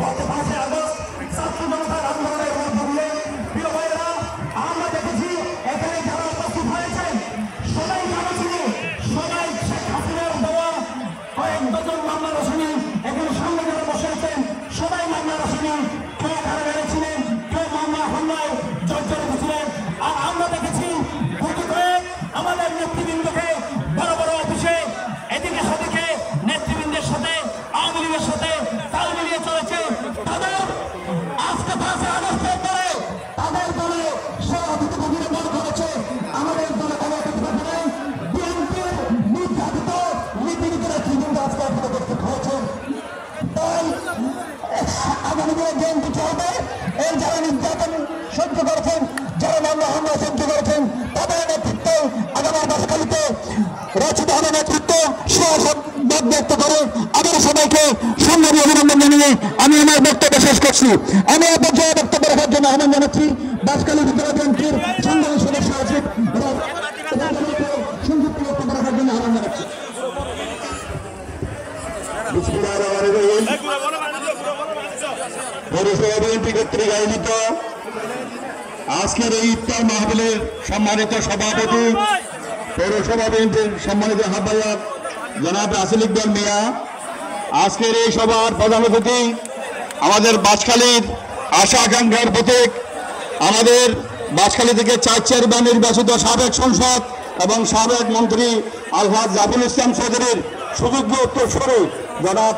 গত 5 আগস্ট ছাত্র জনতার আন্দোলনের মধ্য দিয়ে প্রিয় ভাইয়েরা আমরা দেখেছি এখানে যারা উপস্থিত হয়েছেন সবাই ভালো ছিল, সবাই শেখ হাসিনার দেওয়া কয়েক ডজন মামলার আসামি এখানে সামনে যারা বসে আছেন সবাই মামলার আসামি, কেউ কারাগারে ছিলেন, কেউ মামলা হামলায় জর্জরিত ছিলেন। আর আমরা দেখেছি গুটি করে আমাদের নেতৃবৃন্দকে বড় বড় অফিসে এদিকে সেদিকে নেতৃবৃন্দের সাথে আওয়ামী লীগের সাথে তাল মিলিয়ে চলেছে। তাদের আজকে 5 আগস্টের পরে তাদের দলে সভাপতি নির্বাচন করেছে, আমাদের দলে কোনো অভিজ্ঞতা নেই। বিএনপির নির্যাতিত নীতিগত নেতৃবৃন্দ আজকে এখানে উপস্থিত হয়েছে। তাই আগামী দিনে বিএনপি চলবে। এই যারা নির্যাতন সহ্য করেছেন, যারা মামলা হামলা সহ্য করেছেন তাদের নেতৃত্বে আগামী বাসখালীতে রচিত হবে নেতৃত্ব সহযোগ ব্যক্ত করে আবার সবাইকে সংগ্রামী অভিনন্দন জানিয়ে আমি আমার বক্তব্য শেষ করছি। আমি এই পর্যায়ে বক্তব্য রাখার জন্য আহ্বান জানাচ্ছি বাসখালী উপজেলা বিএনপির সংগ্রামী সদস্য সচিব সংযুক্ত বক্তব্য রাখার জন্য আহ্বান জানাচ্ছি। পৌরসভা বিএনপি কর্তৃক আয়োজিত আজকের এই ইফতার মাহফিলের সম্মানিত সভাপতি পৌরসভা বিএনপির সম্মানিত আহ্বায়ক জনাব রাসেল ইকবাল মিয়া, আজকের এই সভার প্রধান অতিথি আমাদের বাঁশখালীর আশা আকাঙ্ক্ষার প্রতীক আমাদের বাঁশখালী থেকে 4 বার নির্বাচিত সাবেক সংসদ এবং সাবেক মন্ত্রী আলহাজ জাফর ইসলাম চৌধুরীর সুযোগ্য উত্তরসূরি জনাব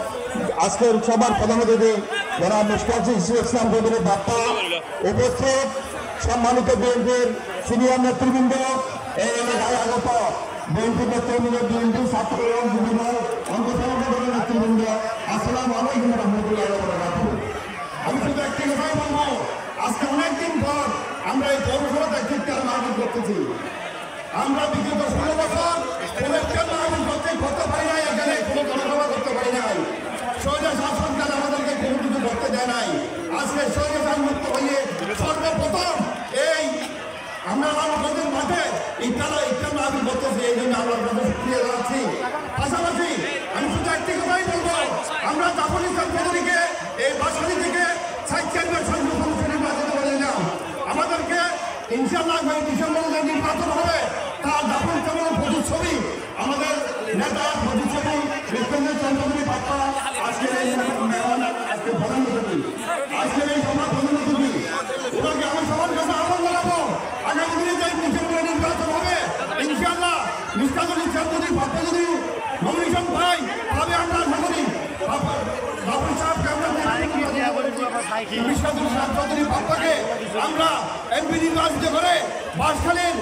আজকের সভার প্রধান অতিথি জনাব মুশতাকিল ইসলাম চৌধুরীর বাপ্পা, উপস্থিত সম্মানিত বিএনপির সিনিয়র নেতৃবৃন্দ, এই এলাকায় আগত বিএনপি নেতৃবৃন্দ, বিএনপি ছাত্র এবং বিভিন্ন অঙ্গসংগঠনের নেতৃবৃন্দ, আসসালামু আলাইকুম রহমতুল্লাহ। আমি শুধু একটি কথাই বলবো, আজকে অনেকদিন পর আমরা এই পৌরসভা দায়িত্বটা মাহফিল করতেছি। আমরা বিগত 16 বছর ইলেকশন মাহফিল করতে পারি নাই, এখানে কোনো জনসভা করতে পারি নাই। সরকার শাসনকাল আমাদেরকে কোনো কিছু করতে দেয় নাই। আজকে সরকার মুক্ত হয়ে সর্বপ্রথম এই আমরা রামগঞ্জের মাঠে ইফতার মাহফিল করতেছি, এই জন্য আমরা সুক্রিয়া জানাচ্ছি। পাশাপাশি আমি শুধু একটি কথাই বলবো, আমরা জাফর ইসলাম চৌধুরীকে এই বাঁশখালী থেকে 4 সংসদ সদস্য নির্বাচিত করে দিলাম। আমাদেরকে ইনশাআল্লাহ ডিসেম্বরে যে নির্বাচন হবে তার জাফর ইসলামের প্রতিচ্ছবি আমাদের নেতা প্রতিচ্ছবি বিশ্বজিৎ চন্দ্রী বাপ্পা আজকের এই মেহমান, আজকে প্রধান অতিথি, আজকের এই সভা প্রধান অতিথি, ওনাকে আমি সবার কাছে আহ্বান জানাবো আগামী দিনে যে ডিসেম্বরে নির্বাচন হবে ইনশাআল্লাহ মিশকাতুল ইসলাম চৌধুরী বাপ্পা যদি নমিনেশন পাই তবে আমরা আশা করি বাবুল সাহেবকে আমরা মিশকাতুল ইসলাম চৌধুরী বাপ্পাকে আমরা এমপি নির্বাচিত করে বাঁশখালীর